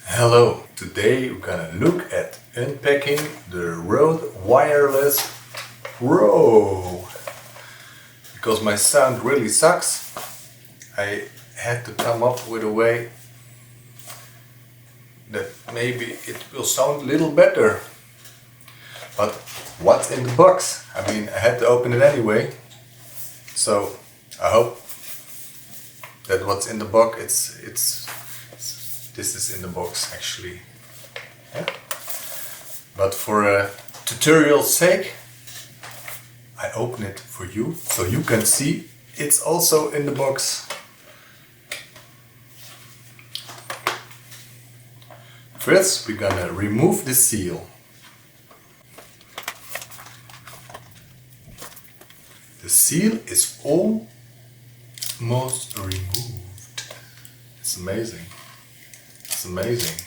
Hello, today we're gonna look at unpacking the Rode Wireless Pro. Because my sound really sucks, I had to come up with a way that maybe it will sound a little better. But what's in the box? I mean, I had to open it anyway, so I hope that what's in the box, this is in the box actually. Yeah? But for a tutorial's sake, I open it for you so you can see it's also in the box. First, we're gonna remove the seal. The seal is almost removed. It's amazing. It's amazing.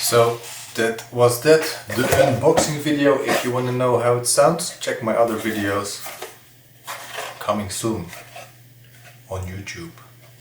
So that was the unboxing video. If you want to know how it sounds, check my other videos coming soon on YouTube.